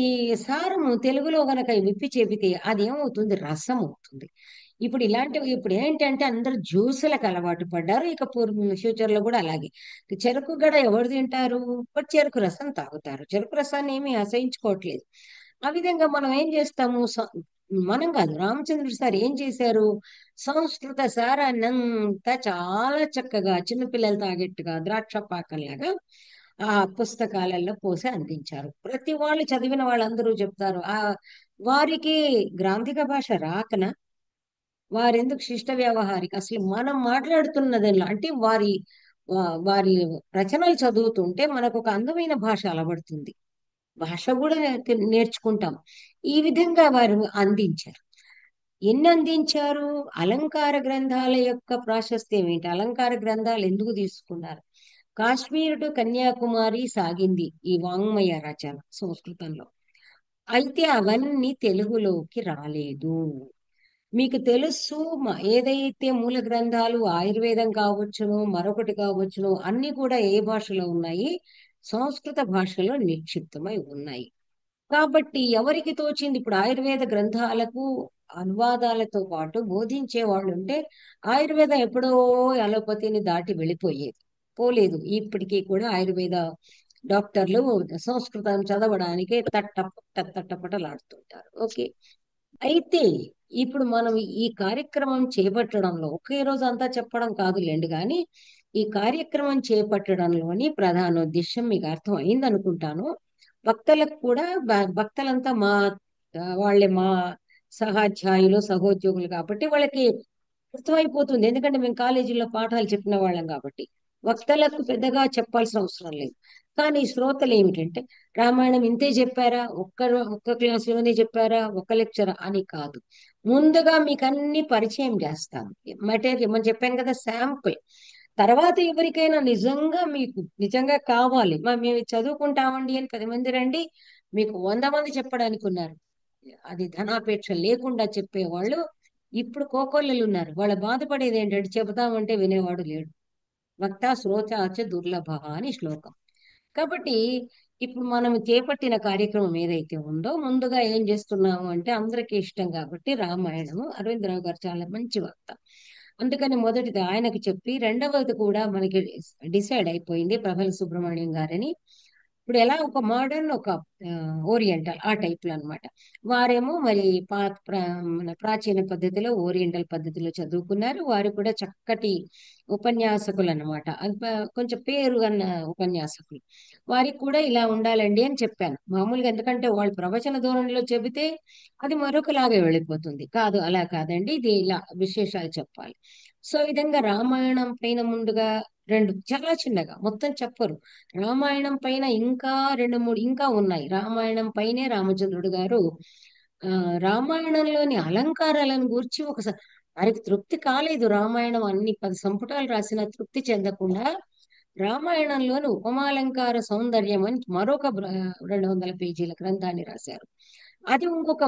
సారము తెలుగులో గనక విప్పి చెబితే అదేమవుతుంది? రసం అవుతుంది. ఇప్పుడు ఇలాంటివి ఇప్పుడు ఏంటంటే అందరూ జ్యూసులకు అలవాటు పడ్డారు. ఇక ఫ్యూచర్ లో కూడా అలాగే. చెరుకు గడ ఎవరు తింటారు? బట్ చెరుకు రసం తాగుతారు. చెరుకు రసాన్ని ఏమీ అసహించుకోవట్లేదు. ఆ విధంగా మనం ఏం చేస్తాము? మనం కాదు, రామచంద్రుడు సార్ ఏం చేశారు? సంస్కృత సారాన్నంతా చాలా చక్కగా చిన్నపిల్లలు తాగేట్టుగా ద్రాక్ష పాకంలాగా ఆ పుస్తకాలలో పోసి అందించారు. ప్రతి వాళ్ళు చదివిన వాళ్ళందరూ చెప్తారు వారికి గ్రాంథిక భాష రాకన వారెందుకు శిష్ట వ్యవహారిక అసలు మనం మాట్లాడుతున్నది అంటే వారి రచనలు చదువుతుంటే మనకు ఒక అందమైన భాష అలవడుతుంది. భాష కూడా నేర్చుకుంటాం. ఈ విధంగా వారు అందించారు. ఎన్ని అందించారు? అలంకార గ్రంథాల యొక్క ప్రాశస్త్యం ఏంటి? అలంకార గ్రంథాలు ఎందుకు తీసుకున్నారు? కాశ్మీర్ టు కన్యాకుమారి సాగింది ఈ వాంగ్మయ రచన సంస్కృతంలో. అయితే అవన్నీ తెలుగులోకి రాలేదు. మీకు తెలుసు, ఏదైతే మూల గ్రంథాలు ఆయుర్వేదం కావచ్చును, మరొకటి కావచ్చును, అన్ని కూడా ఏ భాషలో ఉన్నాయి? సంస్కృత భాషలో నిక్షిప్తమై ఉన్నాయి. కాబట్టి ఎవరికి తోచింది? ఇప్పుడు ఆయుర్వేద గ్రంథాలకు అనువాదాలతో పాటు బోధించే వాళ్ళు ఉంటే ఆయుర్వేదం ఎప్పుడో అలోపతిని దాటి వెళ్ళిపోయేది. పోలేదు. ఇప్పటికీ కూడా ఆయుర్వేద డాక్టర్లు సంస్కృతం చదవడానికి తట్టపటలాడుతుంటారు. ఓకే. అయితే ఇప్పుడు మనం ఈ కార్యక్రమం చేపట్టడంలో ఒకే రోజు అంతా చెప్పడం కాదులేండి, కానీ ఈ కార్యక్రమం చేపట్టడంలోని ప్రధానోద్దేశం మీకు అర్థం అయింది అనుకుంటాను. భక్తులకు కూడా భక్తులంతా వాళ్ళే మా సహాధ్యాయులు సహోద్యోగులు కాబట్టి వాళ్ళకి అర్థమైపోతుంది. ఎందుకంటే మేము కాలేజీలో పాఠాలు చెప్పిన వాళ్ళం కాబట్టి వక్తలకు పెద్దగా చెప్పాల్సిన అవసరం లేదు. కానీ శ్రోతలు ఏమిటంటే రామాయణం ఇంతే చెప్పారా, ఒక్క క్లాసులోనే చెప్పారా, ఒక్క లెక్చర్ అని కాదు. ముందుగా మీకు అన్ని పరిచయం చేస్తాను. మెటీరియల్ మనం చెప్పాను కదా, శాంపుల్. తర్వాత ఎవరికైనా నిజంగా కావాలి, మేము ఇది చదువుకుంటామండి అని 10 మంది రండి, మీకు 100 మంది చెప్పడానికి ఉన్నారు. అది ధనాపేక్ష లేకుండా చెప్పేవాళ్ళు ఇప్పుడు కోకొల్లలు ఉన్నారు. వాళ్ళు బాధపడేది ఏంటంటే చెబుతామంటే వినేవాడు లేడు. వక్త శ్రోతాచ దుర్లభ అని శ్లోకం. కాబట్టి ఇప్పుడు మనం చేపట్టిన కార్యక్రమం ఏదైతే ఉందో ముందుగా ఏం చేస్తున్నాము అంటే అందరికీ ఇష్టం కాబట్టి రామాయణము, అరవిందరావు గారు చాలా మంచి వక్త. అందుకని మొదటిది ఆయనకు చెప్పి రెండవది కూడా మనకి డిసైడ్ అయిపోయింది ప్రబల సుబ్రహ్మణ్యం గారని. ఇప్పుడు ఎలా ఒక మోడర్న్ ఒక ఓరియంటల్ ఆ టైప్ లో అనమాట. వారేమో మరి మన ప్రాచీన పద్ధతిలో ఓరియంటల్ పద్ధతిలో చదువుకున్నారు. వారు కూడా చక్కటి ఉపన్యాసకులు అనమాట. అది కొంచెం పేరు అన్న ఉపన్యాసకులు. వారికి కూడా ఇలా ఉండాలండి అని చెప్పాను. మామూలుగా ఎందుకంటే వాళ్ళు ప్రవచన ధోరణిలో చెబితే అది మరొకలాగే వెళ్ళిపోతుంది. కాదు, అలా కాదండి, ఇది ఇలా విశేషాలు చెప్పాలి. సో ఈ విధంగా రామాయణం పైన ముందుగా రెండు చాలా చిన్నగా మొత్తం చెప్పరు. రామాయణం పైన ఇంకా రెండు మూడు ఇంకా ఉన్నాయి. రామాయణం పైనే రామచంద్రుడు గారు ఆ రామాయణంలోని అలంకారాలను గూర్చి ఒకసారి వారికి తృప్తి కాలేదు. రామాయణం అన్ని 10 సంపుటాలు రాసిన తృప్తి చెందకుండా రామాయణంలోని ఉపమాలంకార సౌందర్యం అని మరొక 200 పేజీల గ్రంథాన్ని రాశారు. అది ఇంకొక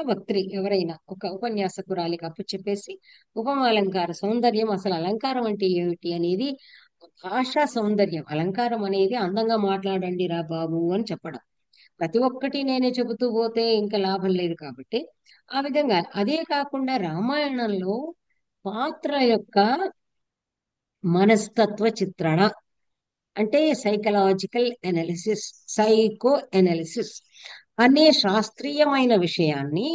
వక్త్రి ఎవరైనా ఒక ఉపన్యాసకురాలికి అప్పు చెప్పేసి ఉపమాలంకార సౌందర్యం, అసలు అలంకారం అంటే ఏమిటి అనేది, భాషా సౌందర్యం, అలంకారం అనేది అందంగా మాట్లాడండి రా బాబు అని చెప్పడం. ప్రతి ఒక్కటి నేనే చెబుతూ పోతే ఇంకా లాభం లేదు కాబట్టి ఆ విధంగా. అదే కాకుండా రామాయణంలో పాత్ర యొక్క మనస్తత్వ చిత్రణ అంటే సైకలాజికల్ ఎనాలిసిస్, సైకో ఎనాలిసిస్ అనే శాస్త్రీయమైన విషయాన్ని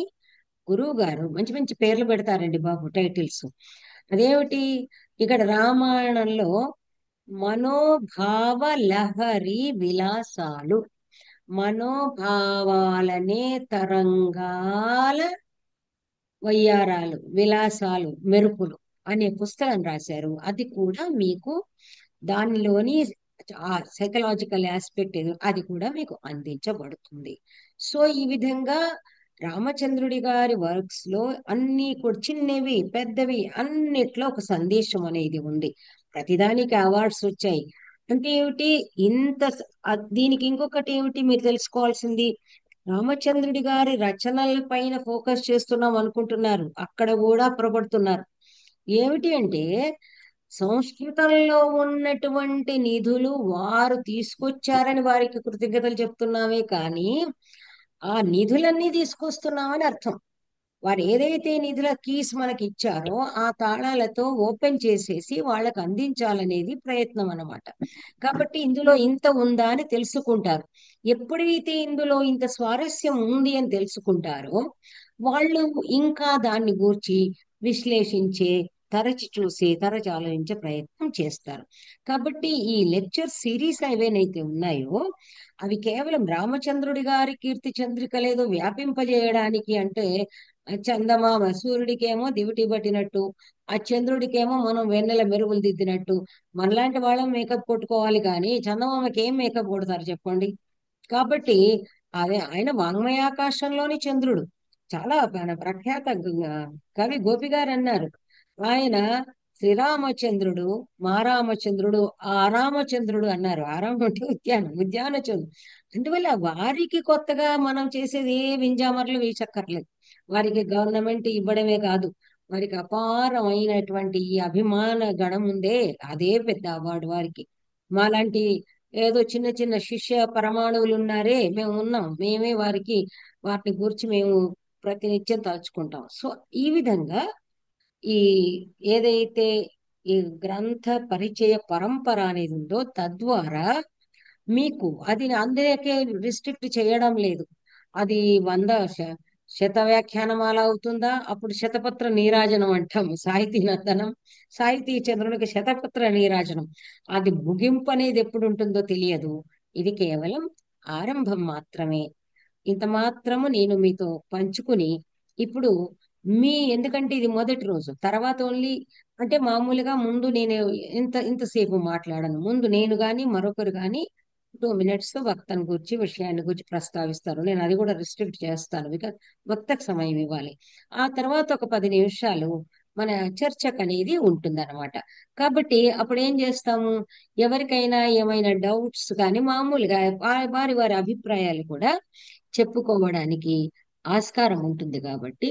గురువు గారు మంచి మంచి పేర్లు పెడతారండి బాబు, టైటిల్స్. అదేమిటి? ఇక్కడ రామాయణంలో మనోభావ లహరి విలాసాలు, మనోభావాలనే తరంగాల వయ్యారాలు, విలాసాలు, మెరుపులు అనే పుస్తకం రాశారు. అది కూడా మీకు దానిలోని ఆ సైకలాజికల్ ఆస్పెక్ట్ ఏదో అది కూడా మీకు అందించబడుతుంది. సో ఈ విధంగా రామచంద్రుడి గారి వర్క్స్ లో అన్ని కూడా చిన్నవి పెద్దవి అన్నిట్లో ఒక సందేశం అనేది ఉంది. ప్రతిదానికి అవార్డ్స్ వచ్చాయి. అంటే ఏమిటి? దీనికి ఇంకొకటి ఏమిటి మీరు తెలుసుకోవాల్సింది? రామచంద్రుడి గారి రచనల పైన ఫోకస్ చేస్తున్నాం అనుకుంటున్నారు, అక్కడ కూడా పొరపడుతున్నారు. ఏమిటి అంటే సంస్కృతంలో ఉన్నటువంటి నిధులు వారు తీసుకొచ్చారని వారికి కృతజ్ఞతలు చెప్తున్నామే కానీ ఆ నిధులన్నీ తీసుకొస్తున్నామని అర్థం. వారు ఏదైతే నిధుల కీస్ మనకి ఇచ్చారో ఆ తాళాలతో ఓపెన్ చేసేసి వాళ్ళకి అందించాలనేది ప్రయత్నం అన్నమాట. కాబట్టి ఇందులో ఇంత ఉందా అని తెలుసుకుంటారు. ఎప్పుడైతే ఇందులో ఇంత స్వారస్యం ఉంది అని తెలుసుకుంటారో వాళ్ళు ఇంకా దాన్ని గూర్చి విశ్లేషించే, తరచి చూసి తరచి ఆలోచించే ప్రయత్నం చేస్తారు. కాబట్టి ఈ లెక్చర్ సిరీస్ ఏవైతే ఉన్నాయో అవి కేవలం రామచంద్రుడి గారి కీర్తి చంద్రికలేదో వ్యాపింపజేయడానికి అంటే ఆ చందమామ సూర్యుడికేమో దివిటి పట్టినట్టు, ఆ చంద్రుడికేమో మనం వెన్నెల మెరుగులు దిద్దినట్టు మనలాంటి వాళ్ళం మేకప్ కొట్టుకోవాలి కానీ చందమామకి ఏం మేకప్ కొడతారు చెప్పండి. కాబట్టి అదే ఆయన వాంగ్మయాకాశంలోని చంద్రుడు. చాలా ప్రఖ్యాత కవి గోపి గారు అన్నారు. ఆయన శ్రీరామచంద్రుడు, మా రామచంద్రుడు, ఆరామచంద్రుడు అన్నారు. ఆరామం అంటే ఉద్యానం, ఉద్యాన చంద్రుడు. అందువల్ల వారికి కొత్తగా మనం చేసేది ఏ వింజామరలు వేసక్కర్లేదు. వారికి గవర్నమెంట్ ఇవ్వడమే కాదు, వారికి అపారమైనటువంటి ఈ అభిమాన గణం ఉందే, అదే పెద్ద అవార్డు వారికి. మాలాంటి ఏదో చిన్న చిన్న శిష్య పరమాణువులు ఉన్నారే, మేము ఉన్నాం, మేమే వారికి వాటిని గురించి మేము ప్రతినిత్యం తలుచుకుంటాం. సో ఈ విధంగా ఈ ఏదైతే ఈ గ్రంథ పరిచయ పరంపర అనేది ఉందో తద్వారా మీకు అది అందరికీ రిస్ట్రిక్ట్ చేయడం లేదు. అది 100 శత వ్యాఖ్యానమాల అవుతుందా, అప్పుడు శతపత్ర నీరాజనం అంటాము. సాహితీ నందనం, సాహితీ చంద్రునికి శతపత్ర నీరాజనం. అది ముగింపు అనేది ఎప్పుడు ఉంటుందో తెలియదు. ఇది కేవలం ఆరంభం మాత్రమే. ఇంత మాత్రము నేను మీతో పంచుకుని ఇప్పుడు ఎందుకంటే ఇది మొదటి రోజు, తర్వాత ఓన్లీ అంటే మామూలుగా ముందు నేను ఇంతసేపు మాట్లాడను. ముందు నేను గాని మరొకరు గాని 2 minutes వక్తను గురించి విషయాన్ని గురించి ప్రస్తావిస్తారు. నేను అది కూడా రిస్ట్రిక్ట్ చేస్తాను, బికాజ్ వక్తకు సమయం ఇవ్వాలి. ఆ తర్వాత ఒక 10 నిమిషాలు మన చర్చకు అనేది ఉంటుందన్నమాట. కాబట్టి అప్పుడు ఏం చేస్తాము, ఎవరికైనా ఏమైనా డౌట్స్ కానీ మామూలుగా వారి వారి అభిప్రాయాలు కూడా చెప్పుకోవడానికి ఆస్కారం ఉంటుంది. కాబట్టి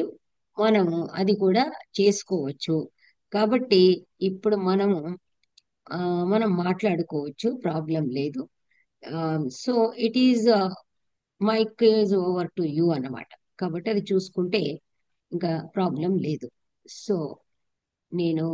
మనము అది కూడా చేసుకోవచ్చు. కాబట్టి ఇప్పుడు ఆ, మనం మాట్లాడుకోవచ్చు, ప్రాబ్లం లేదు. So it is mic is over to you అన్నమాట. కాబట్టి అది చూసుకుంటే ఇంకా ప్రాబ్లం లేదు. సో నేను